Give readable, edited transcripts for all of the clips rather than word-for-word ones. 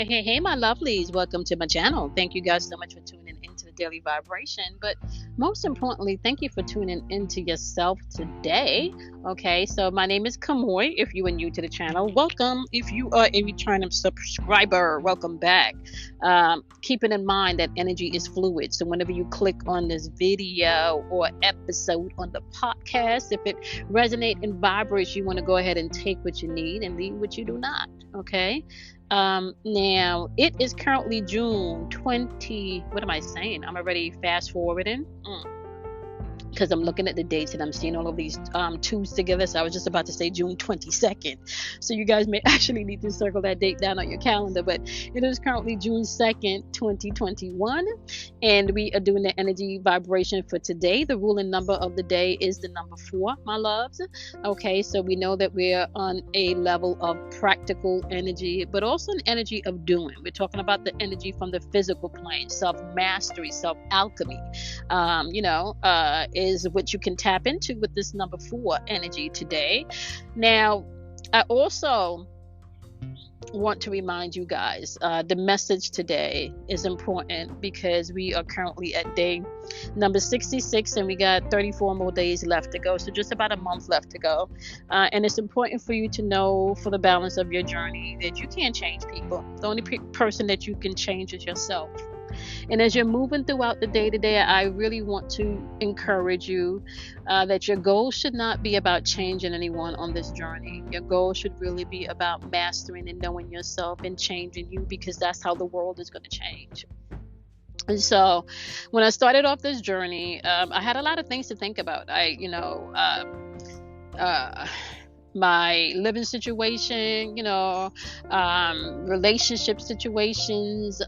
Hey, my lovelies. Welcome to my channel. Thank you guys so much for tuning into the daily vibration. But most importantly, thank you for tuning into yourself today. Okay, so my name is Kamoy. If you are new to the channel, welcome. If you are a returning subscriber, welcome back. Keeping in mind that energy is fluid. So whenever you click on this video or episode on the podcast, if it resonates and vibrates, you want to go ahead and take what you need and leave what you do not. Okay. Now it is currently June 20. What am I saying? I'm already fast forwarding. Because I'm looking at the dates and I'm seeing all of these twos together. So I was just about to say June 22nd. So you guys may actually need to circle that date down on your calendar. But it is currently June 2nd, 2021. And we are doing the energy vibration for today. The ruling number of the day is the number 4, my loves. Okay, so we know that we're on a level of practical energy, but also an energy of doing. We're talking about the energy from the physical plane, self-mastery, self-alchemy. Is what you can tap into with this number 4 energy today. Now, I also want to remind you guys, the message today is important because we are currently at day number 66 and we got 34 more days left to go. So just about a month left to go. And it's important for you to know, for the balance of your journey, that you can't change people. The only person that you can change is yourself. And as you're moving throughout the day today, I really want to encourage you that your goal should not be about changing anyone on this journey. Your goal should really be about mastering and knowing yourself and changing you, because that's how the world is going to change. And so when I started off this journey, I had a lot of things to think about. My living situation, relationship situations,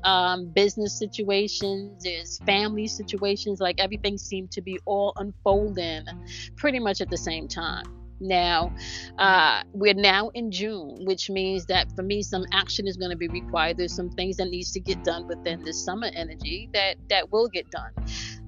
business situations, there's family situations, like everything seemed to be all unfolding pretty much at the same time. Now, we're now in June, which means that for me, some action is going to be required. There's some things that needs to get done within this summer energy that will get done.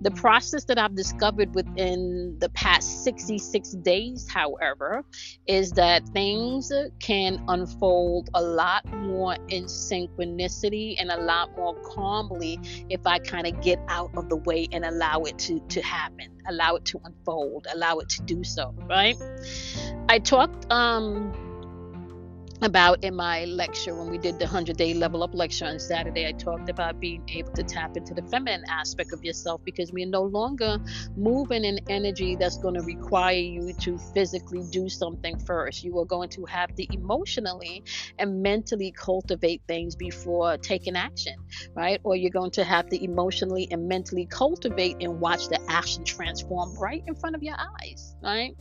The process that I've discovered within the past 66 days, however, is that things can unfold a lot more in synchronicity and a lot more calmly if I kind of get out of the way and allow it to happen, allow it to unfold, allow it to do so, right? I talked about in my lecture when we did the 100-day level up lecture on Saturday. I talked about being able to tap into the feminine aspect of yourself, because we're no longer moving in energy that's going to require you to physically do something first. You are going to have to emotionally and mentally cultivate things before taking action, right? Or you're going to have to emotionally and mentally cultivate and watch the action transform right in front of your eyes, right?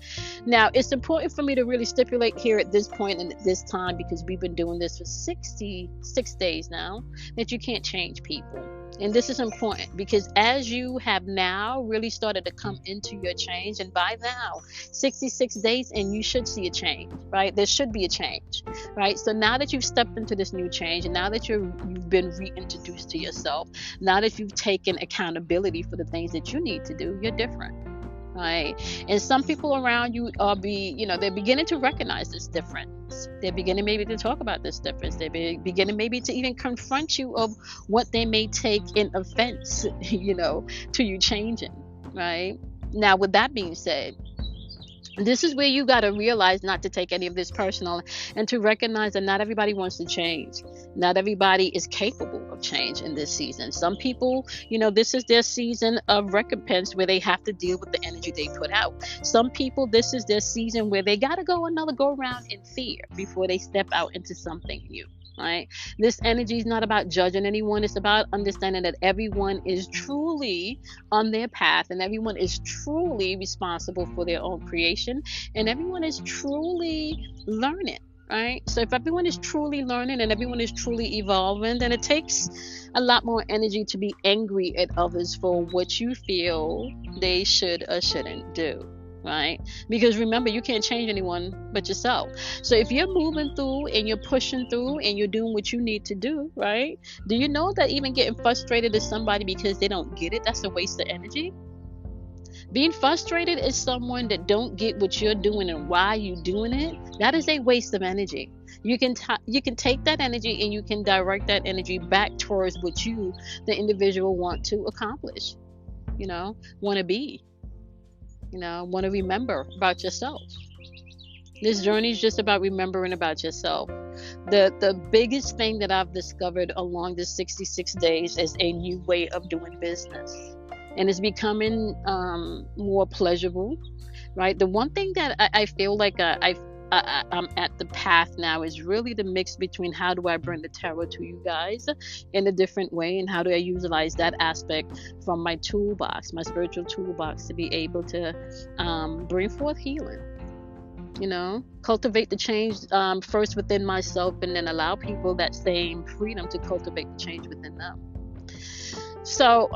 Now, it's important for me to really stipulate here at this point and at this time, because we've been doing this for 66 days now, that you can't change people. And this is important because as you have now really started to come into your change, and by now 66 days and you should see a change, right? There should be a change, right? So now that you've stepped into this new change, and now that you've been reintroduced to yourself, now that you've taken accountability for the things that you need to do, you're different. Right. And some people around you are they're beginning to recognize this difference. They're beginning maybe to talk about this difference. They're beginning maybe to even confront you of what they may take in offense, to you changing. Right. Now, with that being said, this is where you got to realize not to take any of this personal, and to recognize that not everybody wants to change. Not everybody is capable of change in this season. Some people, this is their season of recompense where they have to deal with the energy they put out. Some people, this is their season where they got to go another go around in fear before they step out into something new. Right? This energy is not about judging anyone. It's about understanding that everyone is truly on their path, and everyone is truly responsible for their own creation, and everyone is truly learning. Right? So if everyone is truly learning and everyone is truly evolving, then it takes a lot more energy to be angry at others for what you feel they should or shouldn't do. Right? Because remember, you can't change anyone but yourself. So if you're moving through and you're pushing through and you're doing what you need to do, right? Do you know that even getting frustrated at somebody because they don't get it, that's a waste of energy? Being frustrated is someone that don't get what you're doing and why you're doing it. That is a waste of energy. You can take that energy and you can direct that energy back towards what you, the individual, want to accomplish. Want to be. Want to remember about yourself. This journey is just about remembering about yourself. The biggest thing that I've discovered along the 66 days is a new way of doing business, and it's becoming more pleasurable, right? The one thing that I feel like I'm at the path now is really the mix between how do I bring the tarot to you guys in a different way, and how do I utilize that aspect from my toolbox, my spiritual toolbox, to be able to bring forth healing. Cultivate the change first within myself, and then allow people that same freedom to cultivate the change within them. So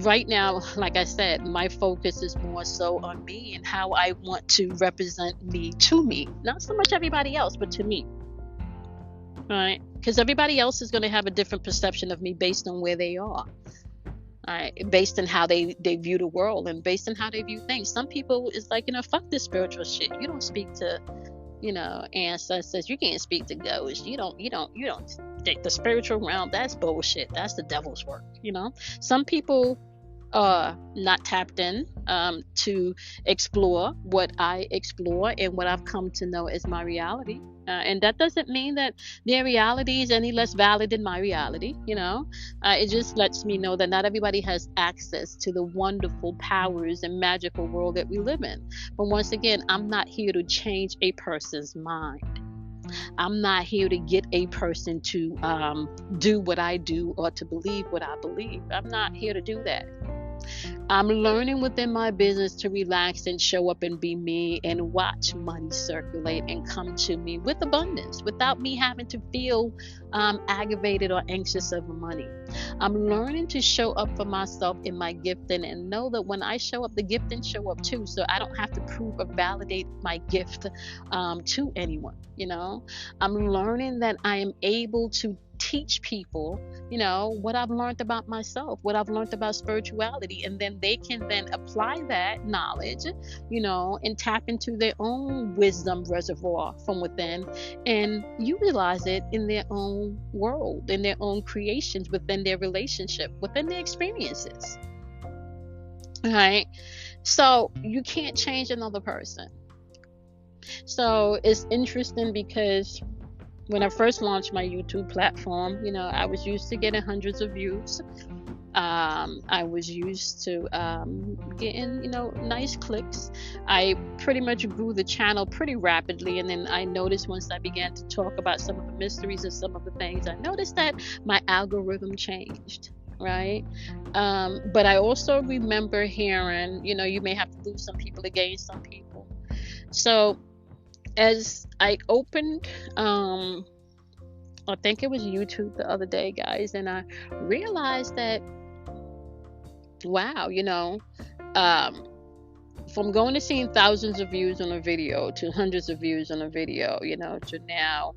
right now, like I said, my focus is more so on me and how I want to represent me to me, not so much everybody else, but to me. Right? Because everybody else is going to have a different perception of me based on where they are. Based on how they view the world, and based on how they view things. Some people is like, fuck this spiritual shit. You don't speak to, ancestors. You can't speak to ghosts. You don't the spiritual realm. That's bullshit. That's the devil's work. Some people are not tapped in to explore what I explore and what I've come to know as my reality. And that doesn't mean that their reality is any less valid than my reality. It just lets me know that not everybody has access to the wonderful powers and magical world that we live in. But once again, I'm not here to change a person's mind. I'm not here to get a person to do what I do or to believe what I believe. I'm not here to do that. I'm learning within my business to relax and show up and be me, and watch money circulate and come to me with abundance without me having to feel aggravated or anxious over money. I'm learning to show up for myself in my gifting, and know that when I show up, the gifting show up too, so I don't have to prove or validate my gift to anyone. I'm learning that I am able to teach people what I've learned about myself, what I've learned about spirituality, and then they can then apply that knowledge and tap into their own wisdom reservoir from within and utilize it in their own world, in their own creations, within their relationship, within their experiences. Right? So you can't change another person. So it's interesting because when I first launched my YouTube platform, I was used to getting hundreds of views. I was used to getting, nice clicks. I pretty much grew the channel pretty rapidly. And then I noticed once I began to talk about some of the mysteries and some of the things, I noticed that my algorithm changed. Right? But I also remember hearing, you may have to lose some people to gain some people. So as I opened, I think it was YouTube the other day, guys, and I realized that, wow, from going to seeing thousands of views on a video to hundreds of views on a video, to now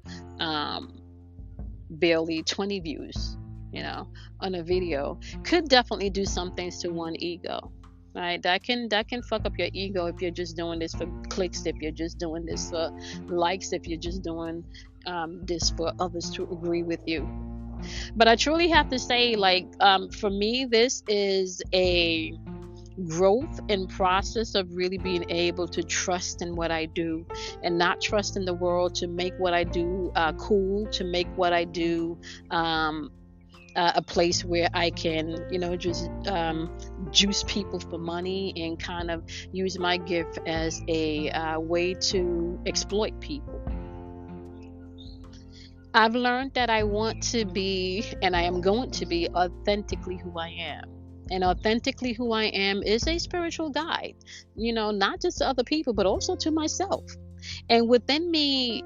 barely 20 views, on a video, could definitely do some things to one ego. Right, that can fuck up your ego if you're just doing this for clicks, if you're just doing this for likes, if you're just doing this for others to agree with you. But I truly have to say, for me, this is a growth and process of really being able to trust in what I do, and not trust in the world to make what I do cool, to make what I do a place where I can, just juice people for money and kind of use my gift as a way to exploit people. I've learned that I want to be, and I am going to be, authentically who I am. And authentically who I am is a spiritual guide, not just to other people, but also to myself. And within me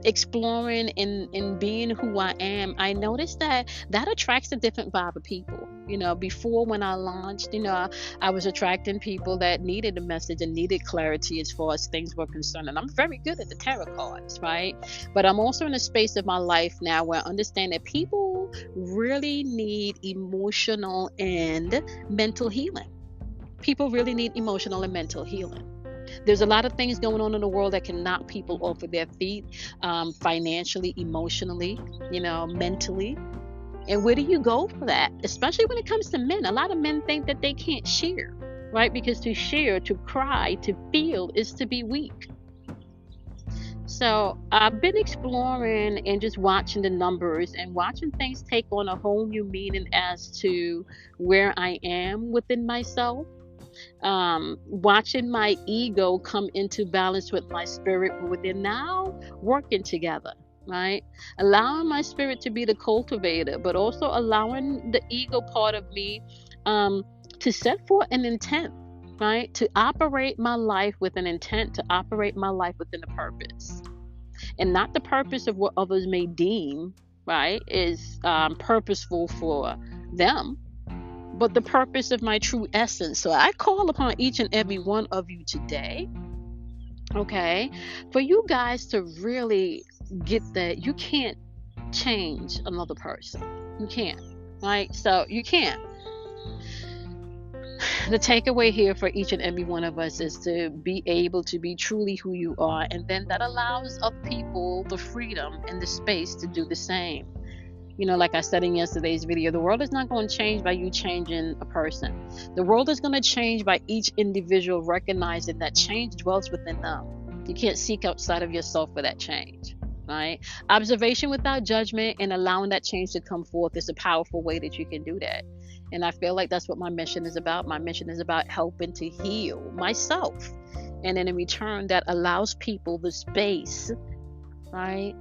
exploring and being who I am, I noticed that attracts a different vibe of people. Before, when I launched, I was attracting people that needed a message and needed clarity as far as things were concerned. And I'm very good at the tarot cards, right? But I'm also in a space of my life now where I understand that people really need emotional and mental healing. People really need emotional and mental healing. There's a lot of things going on in the world that can knock people off of their feet, financially, emotionally, mentally. And where do you go for that? Especially when it comes to men. A lot of men think that they can't share, right? Because to share, to cry, to feel is to be weak. So I've been exploring and just watching the numbers and watching things take on a whole new meaning as to where I am within myself. Watching my ego come into balance with my spirit within, now working together, right? Allowing my spirit to be the cultivator, but also allowing the ego part of me to set forth an intent, right? To operate my life with an intent, to operate my life within a purpose. And not the purpose of what others may deem, right, is purposeful for them, but the purpose of my true essence. So I call upon each and every one of you today, okay, for you guys to really get that you can't change another person. You can't, right? So you can't. The takeaway here for each and every one of us is to be able to be truly who you are, and then that allows other people the freedom and the space to do the same. Like I said in yesterday's video, the world is not going to change by you changing a person. The world is going to change by each individual recognizing that change dwells within them. You can't seek outside of yourself for that change, right? Observation without judgment and allowing that change to come forth is a powerful way that you can do that. And I feel like that's what my mission is about. My mission is about helping to heal myself. And then in return, that allows people the space, right,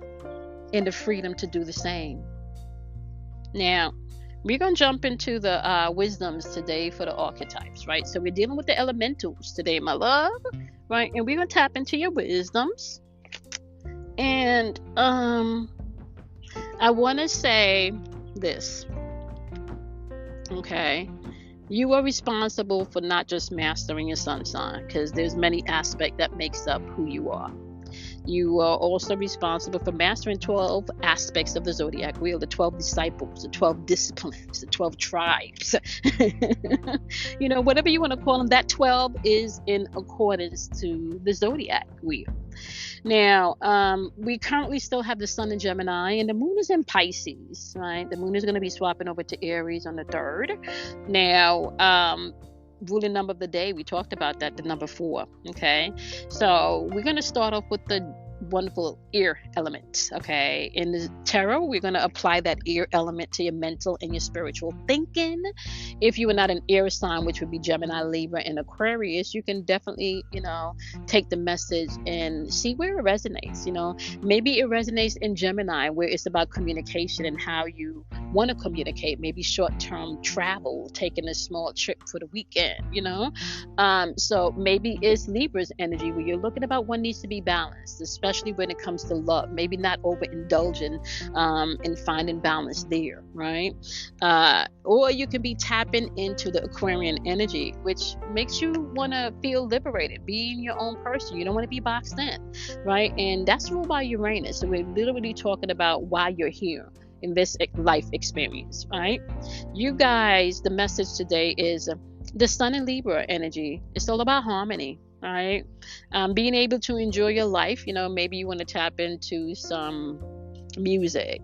and the freedom to do the same. Now, we're going to jump into the wisdoms today for the archetypes, right? So we're dealing with the elementals today, my love, right? And we're going to tap into your wisdoms. And I want to say this, okay? You are responsible for not just mastering your sun sign, because there's many aspects that makes up who you are. You are also responsible for mastering 12 aspects of the zodiac wheel, the 12 disciples, the 12 disciplines, the 12 tribes. Whatever you want to call them, that 12 is in accordance to the zodiac wheel. Now, we currently still have the sun in Gemini and the moon is in Pisces, right? The moon is going to be swapping over to Aries on the 3rd. Now, ruling number of the day, we talked about that, the number 4. Okay, so we're going to start off with the wonderful air element. Okay, in the tarot, we're going to apply that air element to your mental and your spiritual thinking. If you are not an air sign, which would be Gemini, Libra, and Aquarius, you can definitely take the message and see where it resonates. Maybe it resonates in Gemini, where it's about communication and how you want to communicate, maybe short-term travel, taking a small trip for the weekend, so maybe it's Libra's energy, where you're looking about what needs to be balanced, especially when it comes to love, maybe not overindulging and finding balance there, right? Or you can be tapping into the Aquarian energy, which makes you want to feel liberated, being your own person. You don't want to be boxed in, right? And that's ruled by Uranus. So we're literally talking about why you're here in this life experience, right? You guys, the message today is the sun in Libra energy. It's all about harmony, right? Being able to enjoy your life. Maybe you want to tap into some music,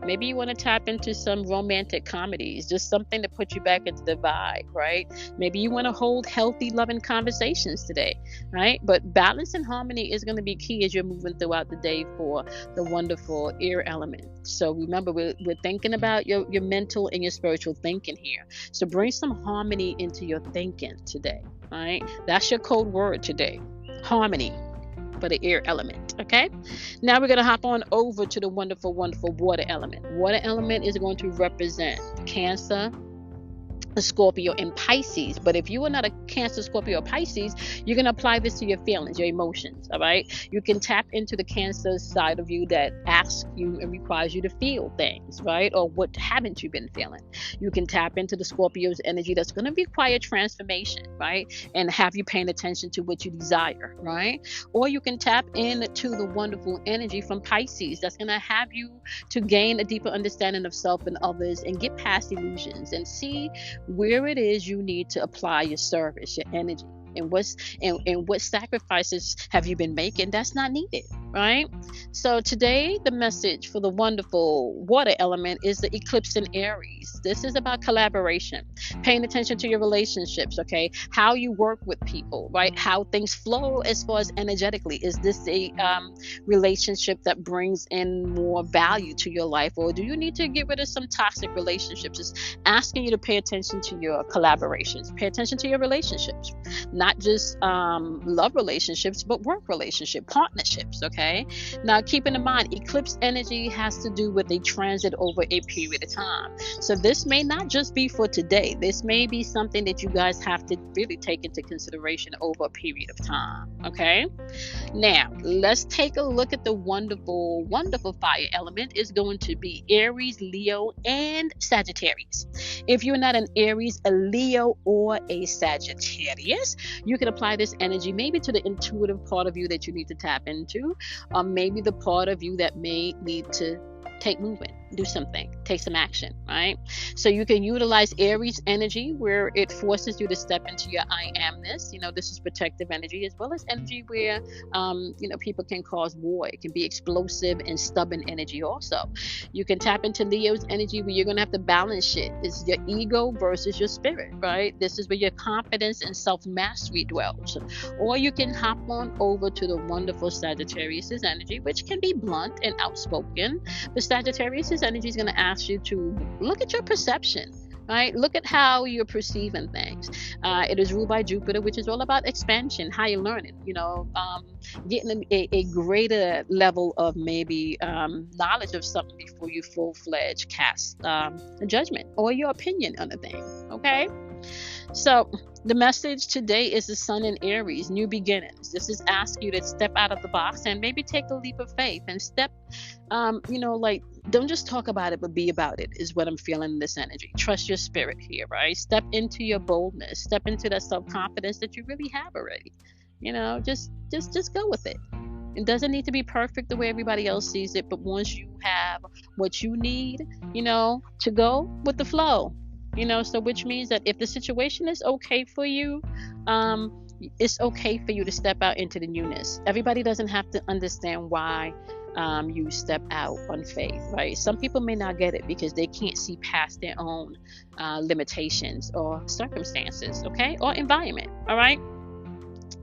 maybe you want to tap into some romantic comedies, just something to put you back into the vibe, right? Maybe you want to hold healthy, loving conversations today, right? But balance and harmony is going to be key as you're moving throughout the day for the wonderful air element. So remember, we're thinking about your mental and your spiritual thinking here. So bring some harmony into your thinking today, right? That's your code word today, harmony, for the air element. Okay, now we're going to hop on over to the wonderful water element. Water element is going to represent Cancer, Scorpio, and Pisces. But if you are not a Cancer, Scorpio, or Pisces, you're going to apply this to your feelings, your emotions. All right, you can tap into the Cancer side of you that asks you and requires you to feel things, right? Or what haven't you been feeling? You can tap into the Scorpio's energy that's going to require transformation, right? And have you paying attention to what you desire, right? Or you can tap into the wonderful energy from Pisces that's going to have you to gain a deeper understanding of self and others and get past illusions and see where it is you need to apply your service, your energy, and what sacrifices have you been making that's not needed, right? So today the message for the wonderful water element is the eclipse in Aries. This is about collaboration, paying attention to your relationships, okay? How you work with people, right? How things flow as far as energetically. Is this a relationship that brings in more value to your life, or do you need to get rid of some toxic relationships? It's asking you to pay attention to your collaborations, pay attention to your relationships, not just love relationships, but work relationship, partnerships, okay? Now, keeping in mind, eclipse energy has to do with a transit over a period of time. So this may not just be for today. This may be something that you guys have to really take into consideration over a period of time, okay? Now, let's take a look at the wonderful, wonderful fire element. Is going to be Aries, Leo, and Sagittarius. If you're not an Aries, a Leo, or a Sagittarius, you can apply this energy maybe to the intuitive part of you that you need to tap into, or maybe the part of you that may need to take movement, do something, take some action, right? So you can utilize Aries energy where it forces you to step into your I amness. This is protective energy, as well as energy where people can cause war. It can be explosive and stubborn energy also. You can tap into Leo's energy where you're going to have to balance shit. It's your ego versus your spirit, right? This is where your confidence and self-mastery dwells. Or you can hop on over to the wonderful Sagittarius' energy, which can be blunt and outspoken. But Sagittarius' energy is going to ask you to look at your perception, right? Look at how you're perceiving things. It is ruled by Jupiter, which is all about expansion, higher learning, getting a greater level of maybe knowledge of something before you full-fledged cast a judgment or your opinion on a thing, okay? So the message today is the Sun in Aries, New Beginnings. This is asking you to step out of the box and maybe take a leap of faith and step, don't just talk about it, but be about it is what I'm feeling in this energy. Trust your spirit here, right? Step into your boldness, step into that self-confidence that you really have already. Just go with it. It doesn't need to be perfect the way everybody else sees it, but once you have what you need, to go with the flow. So which means that if the situation is okay for you, it's okay for you to step out into the newness. Everybody doesn't have to understand why you step out on faith, right? Some people may not get it because they can't see past their own limitations or circumstances, okay, or environment, all right?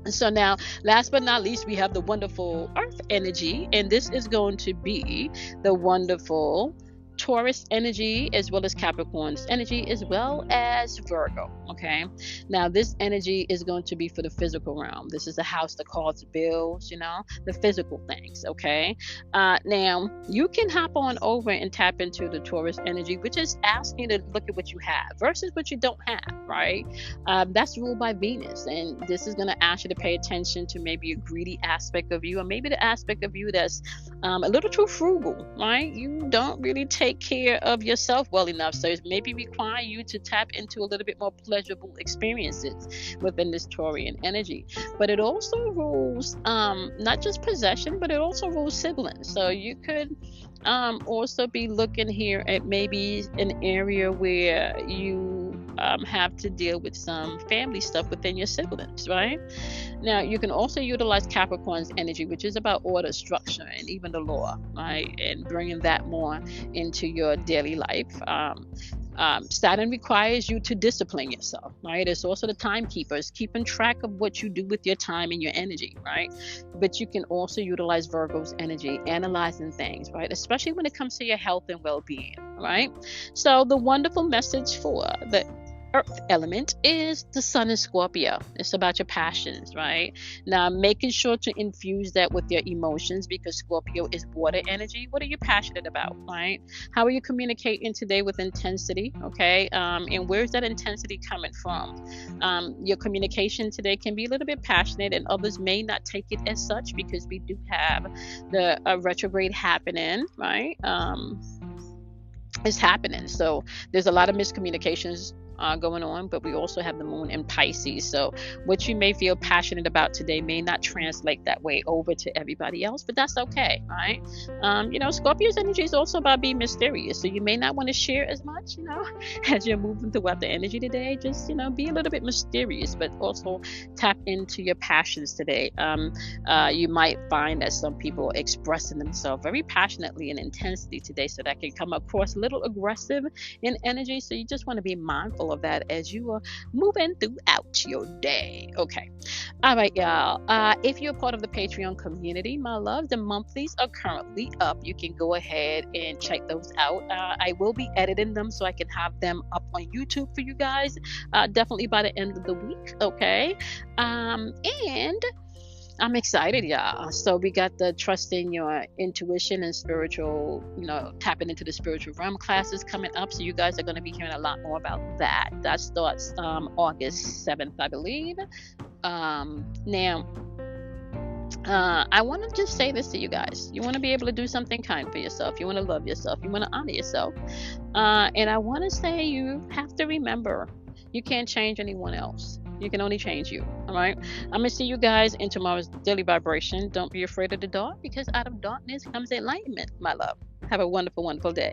So now, last but not least, we have the wonderful Earth energy, and this is going to be the wonderful Taurus energy, as well as Capricorn's energy, as well as Virgo. Okay, now this energy is going to be for the physical realm. This is a house that calls bills, the physical things. Okay, now you can hop on over and tap into the Taurus energy, which is asking you to look at what you have versus what you don't have, right? That's ruled by Venus, and this is going to ask you to pay attention to maybe a greedy aspect of you, or maybe the aspect of you that's a little too frugal, right? You don't really take care of yourself well enough, so it maybe require you to tap into a little bit more pleasurable experiences within this Taurian energy. But it also rules not just possession, but it also rules siblings. So you could also be looking here at maybe an area where you have to deal with some family stuff within your siblings, right? Now, you can also utilize Capricorn's energy, which is about order, structure, and even the law, right? And bringing that more into your daily life. Saturn requires you to discipline yourself, right? It's also the timekeepers, keeping track of what you do with your time and your energy, right? But you can also utilize Virgo's energy, analyzing things, right? Especially when it comes to your health and well-being, right? So the wonderful message for the Earth element is the Sun in Scorpio. It's about your passions, right? Now, making sure to infuse that with your emotions, because Scorpio is water energy. What are you passionate about, right? How are you communicating today with intensity, okay? And where's that intensity coming from? Your communication today can be a little bit passionate, and others may not take it as such because we do have the retrograde happening, right? It's happening. So there's a lot of miscommunications going on, but we also have the moon in Pisces. So what you may feel passionate about today may not translate that way over to everybody else, but that's okay, right? Scorpio's energy is also about being mysterious. So you may not want to share as much, as you're moving throughout the energy today. Just, be a little bit mysterious, but also tap into your passions today. You might find that some people are expressing themselves very passionately and intensely today, so that can come across a little aggressive in energy. So you just want to be mindful of that as you are moving throughout your day. Okay. All right, y'all. If you're part of the Patreon community, my love, the monthlies are currently up. You can go ahead and check those out. I will be editing them so I can have them up on YouTube for you guys, definitely by the end of the week. Okay. And I'm excited, y'all. So we got the trusting your intuition and spiritual, tapping into the spiritual realm classes coming up. So you guys are going to be hearing a lot more about that. That starts August 7th, I believe. Now, I want to just say this to you guys. You want to be able to do something kind for yourself. You want to love yourself. You want to honor yourself. And I want to say you have to remember, you can't change anyone else. You can only change you. All right. I'm going to see you guys in tomorrow's daily vibration. Don't be afraid of the dark, because out of darkness comes enlightenment, my love. Have a wonderful, wonderful day.